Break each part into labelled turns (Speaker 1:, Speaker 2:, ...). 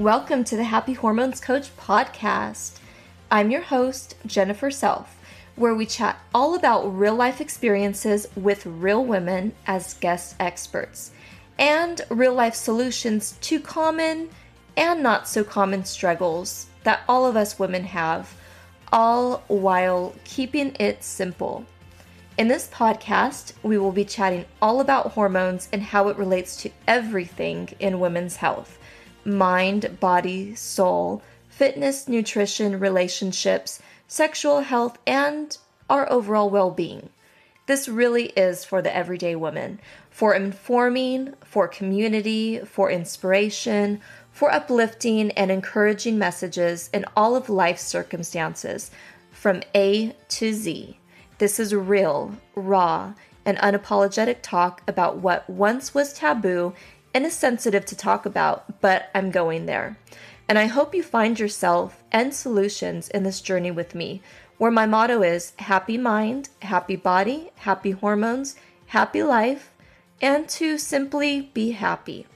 Speaker 1: welcome to the Happy Hormones Coach podcast. I'm your host, Jennifer Self, where we chat all about real-life experiences with real women as guest experts, and real-life solutions to common and not so common struggles that all of us women have, all while keeping it simple. In this podcast, we will be chatting all about hormones and how it relates to everything in women's health: mind, body, soul, fitness, nutrition, relationships, sexual health, and our overall well-being. This really is for the everyday woman, for informing, for community, for inspiration, for uplifting and encouraging messages in all of life's circumstances, from A to Z. This is real, raw, and unapologetic talk about what once was taboo and is sensitive to talk about, but I'm going there. And I hope you find yourself and solutions in this journey with me, where my motto is happy mind, happy body, happy hormones, happy life, and to simply be happy.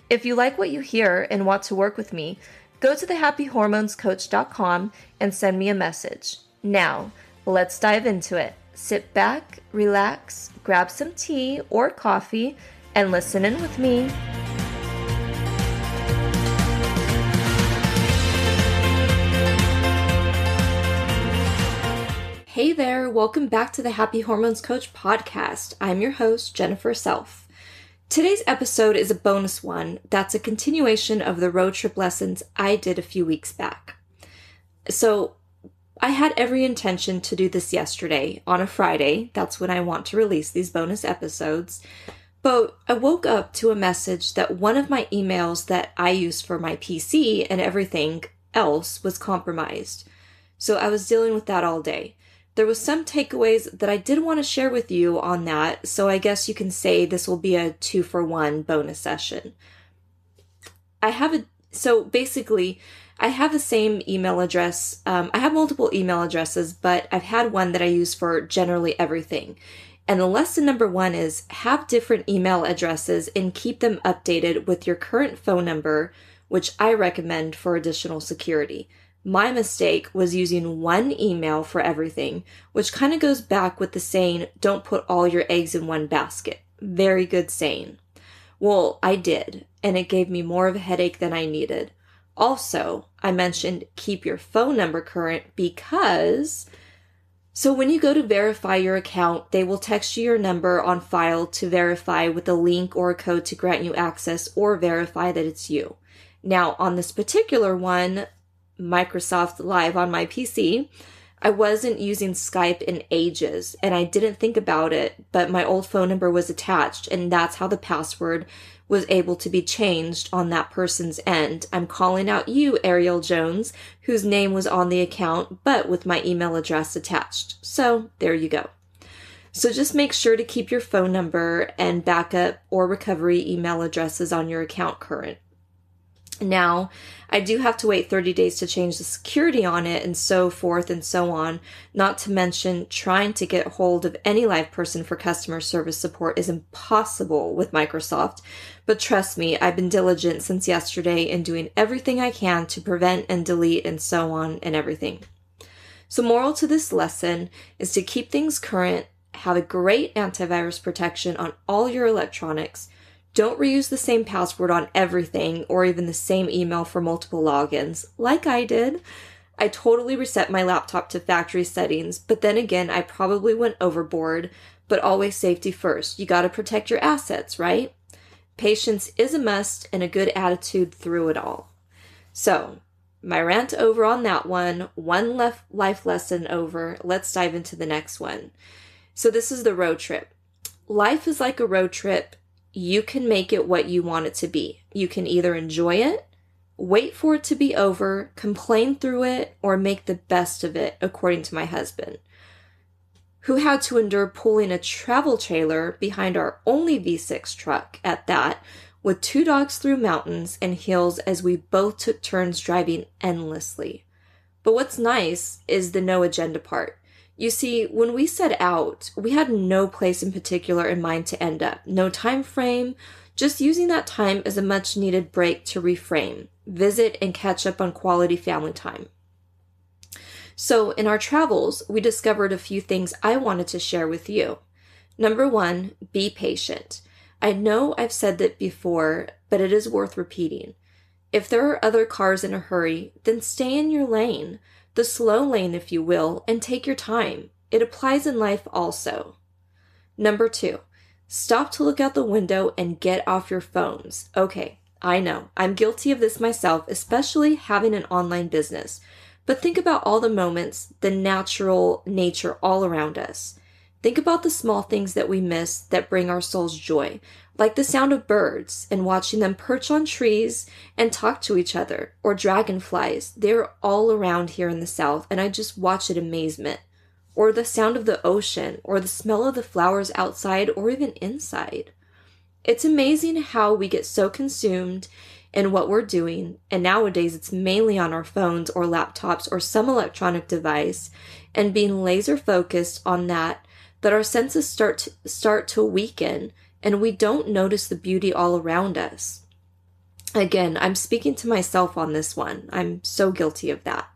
Speaker 1: If you like what you hear and want to work with me, go to thehappyhormonescoach.com and send me a message. Now, let's dive into it. Sit back, relax, grab some tea or coffee, and listen in with me. Hey there, welcome back to the Happy Hormones Coach podcast. I'm your host, Jennifer Self. Today's episode is a bonus one that's a continuation of the road trip lessons I did a few weeks back. So I had every intention to do this yesterday on a Friday. That's when I want to release these bonus episodes. But I woke up to a message that one of my emails that I use for my PC and everything else was compromised. So I was dealing with that all day. There was some takeaways that I did want to share with you on that, so I guess you can say this will be a 2-for-1 bonus session. I have the same email address. I have multiple email addresses, but I've had one that I use for generally everything. And the lesson number 1 is have different email addresses and keep them updated with your current phone number, which I recommend for additional security. My mistake was using one email for everything, which kind of goes back with the saying, don't put all your eggs in one basket. Very good saying. Well, I did, and it gave me more of a headache than I needed. Also, I mentioned keep your phone number current because when you go to verify your account, they will text you your number on file to verify with a link or a code to grant you access or verify that it's you. Now, on this particular one, Microsoft Live on my PC, I wasn't using Skype in ages and I didn't think about it, but my old phone number was attached and that's how the password was able to be changed on that person's end. I'm calling out you, Ariel Jones, whose name was on the account, but with my email address attached. So there you go. So just make sure to keep your phone number and backup or recovery email addresses on your account current. Now, I do have to wait 30 days to change the security on it and so forth and so on, not to mention trying to get hold of any live person for customer service support is impossible with Microsoft. But trust me, I've been diligent since yesterday and doing everything I can to prevent and delete and so on and everything. So moral to this lesson is to keep things current, have a great antivirus protection on all your electronics. Don't reuse the same password on everything or even the same email for multiple logins, like I did. I totally reset my laptop to factory settings, but then again, I probably went overboard, but always safety first. You gotta protect your assets, right? Patience is a must and a good attitude through it all. So, my rant over on that one life lesson over. Let's dive into the next one. So this is the road trip. Life is like a road trip. You can make it what you want it to be. You can either enjoy it, wait for it to be over, complain through it, or make the best of it, according to my husband, who had to endure pulling a travel trailer behind our only V6 truck at that, with 2 dogs through mountains and hills as we both took turns driving endlessly. But what's nice is the no agenda part. You see, when we set out, we had no place in particular in mind to end up. No time frame, Just using that time as a much needed break to reframe, visit, and catch up on quality family time. So in our travels, we discovered a few things I wanted to share with you. Number one, be patient. I know I've said that before, but it is worth repeating. If there are other cars in a hurry, then stay in your lane, the slow lane if you will, and take your time. It applies in life also. Number two, stop to look out the window and get off your phones. Okay, I know, I'm guilty of this myself, especially having an online business. But think about all the moments, the natural nature all around us. Think about the small things that we miss that bring our souls joy, like the sound of birds and watching them perch on trees and talk to each other, or dragonflies. They're all around here in the South, and I just watch in amazement. Or the sound of the ocean, or the smell of the flowers outside or even inside. It's amazing how we get so consumed in what we're doing, and nowadays it's mainly on our phones or laptops or some electronic device, and being laser focused on that our senses start to weaken, and we don't notice the beauty all around us. Again, I'm speaking to myself on this one. I'm so guilty of that.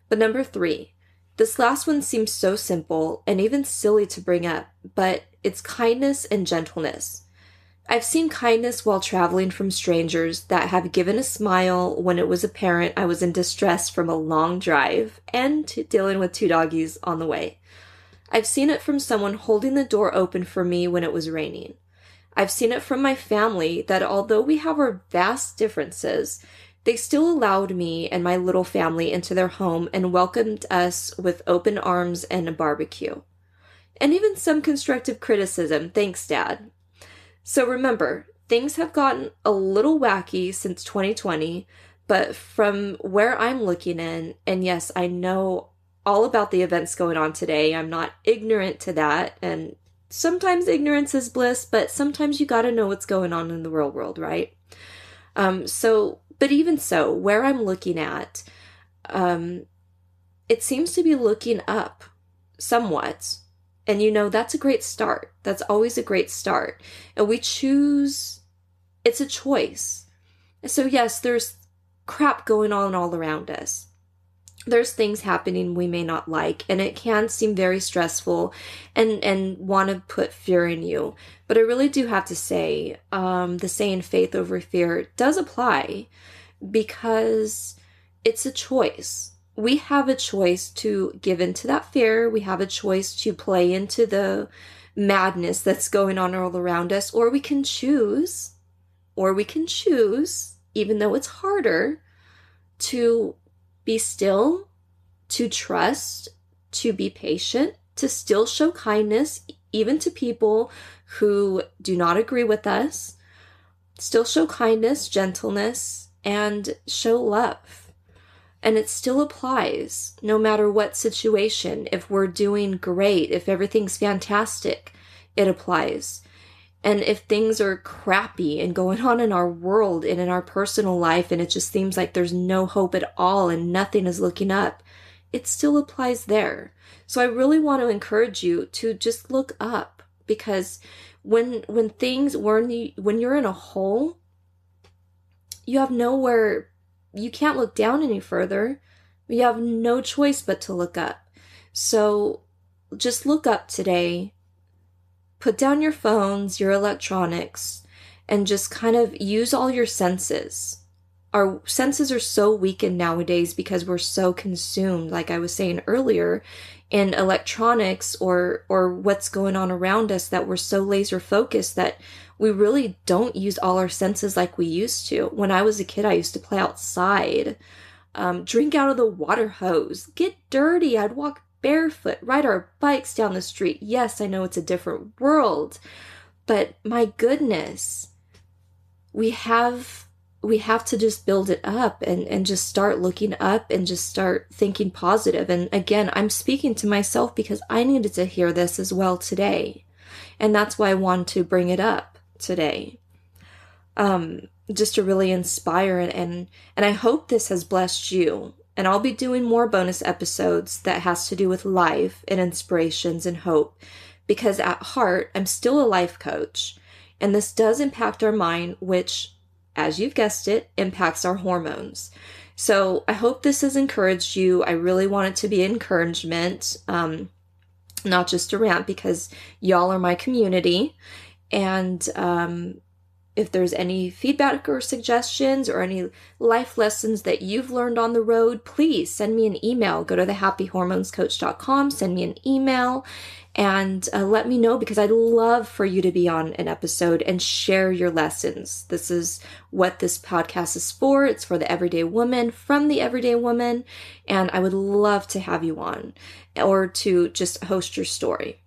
Speaker 1: But number three, this last one seems so simple and even silly to bring up, but it's kindness and gentleness. I've seen kindness while traveling from strangers that have given a smile when it was apparent I was in distress from a long drive and dealing with 2 doggies on the way. I've seen it from someone holding the door open for me when it was raining. I've seen it from my family that although we have our vast differences, they still allowed me and my little family into their home and welcomed us with open arms and a barbecue. And even some constructive criticism, thanks Dad. So remember, things have gotten a little wacky since 2020, but from where I'm looking in, and yes, I know all about the events going on today. I'm not ignorant to that, and sometimes ignorance is bliss, but sometimes you gotta know what's going on in the real world, right? But even so, where I'm looking at, it seems to be looking up somewhat. And that's a great start. That's always a great start. And we choose, it's a choice. So yes, there's crap going on all around us. There's things happening we may not like, and it can seem very stressful and want to put fear in you. But I really do have to say, the saying faith over fear does apply because it's a choice. We have a choice to give into that fear. We have a choice to play into the madness that's going on all around us, or we can choose, even though it's harder, to be still, to trust, to be patient, to still show kindness, even to people who do not agree with us. Still show kindness, gentleness, and show love. And it still applies no matter what situation. If we're doing great, if everything's fantastic, it applies. And if things are crappy and going on in our world and in our personal life, and it just seems like there's no hope at all and nothing is looking up, it still applies there. So I really want to encourage you to just look up, because when you're in a hole, you have nowhere, you can't look down any further. You have no choice but to look up. So just look up today. Put down your phones, your electronics, and just kind of use all your senses. Our senses are so weakened nowadays because we're so consumed, like I was saying earlier, in electronics or what's going on around us, that we're so laser focused that we really don't use all our senses like we used to. When I was a kid, I used to play outside, drink out of the water hose, get dirty. I'd walk barefoot, ride our bikes down the street. Yes, I know it's a different world, but my goodness, we have to just build it up and just start looking up and just start thinking positive. And again, I'm speaking to myself because I needed to hear this as well today. And that's why I wanted to bring it up today. Just to really inspire and I hope this has blessed you. And I'll be doing more bonus episodes that has to do with life and inspirations and hope, because at heart, I'm still a life coach. And this does impact our mind, which, as you've guessed it, impacts our hormones. So I hope this has encouraged you. I really want it to be encouragement, not just a rant, because y'all are my community. And if there's any feedback or suggestions or any life lessons that you've learned on the road, please send me an email. Go to thehappyhormonescoach.com, send me an email, and let me know, because I'd love for you to be on an episode and share your lessons. This is what this podcast is for. It's for the everyday woman, from the everyday woman, and I would love to have you on or to just host your story.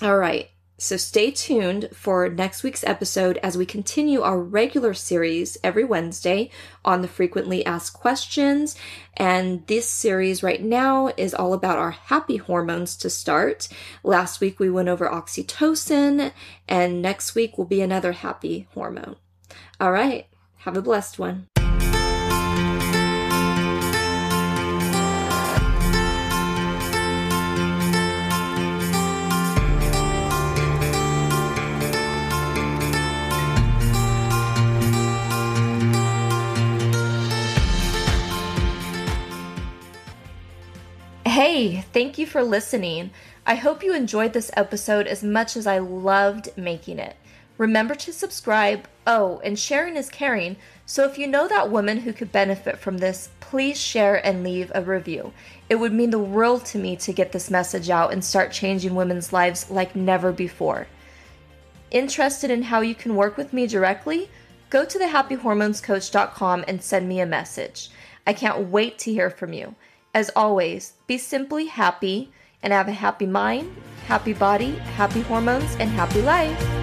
Speaker 1: All right. So stay tuned for next week's episode as we continue our regular series every Wednesday on the frequently asked questions. And this series right now is all about our happy hormones to start. Last week we went over oxytocin, and next week will be another happy hormone. All right. Have a blessed one. Hey, thank you for listening. I hope you enjoyed this episode as much as I loved making it. Remember to subscribe. Oh, and sharing is caring. So if you know that woman who could benefit from this, please share and leave a review. It would mean the world to me to get this message out and start changing women's lives like never before. Interested in how you can work with me directly? Go to thehappyhormonescoach.com and send me a message. I can't wait to hear from you. As always, be simply happy and have a happy mind, happy body, happy hormones, and happy life.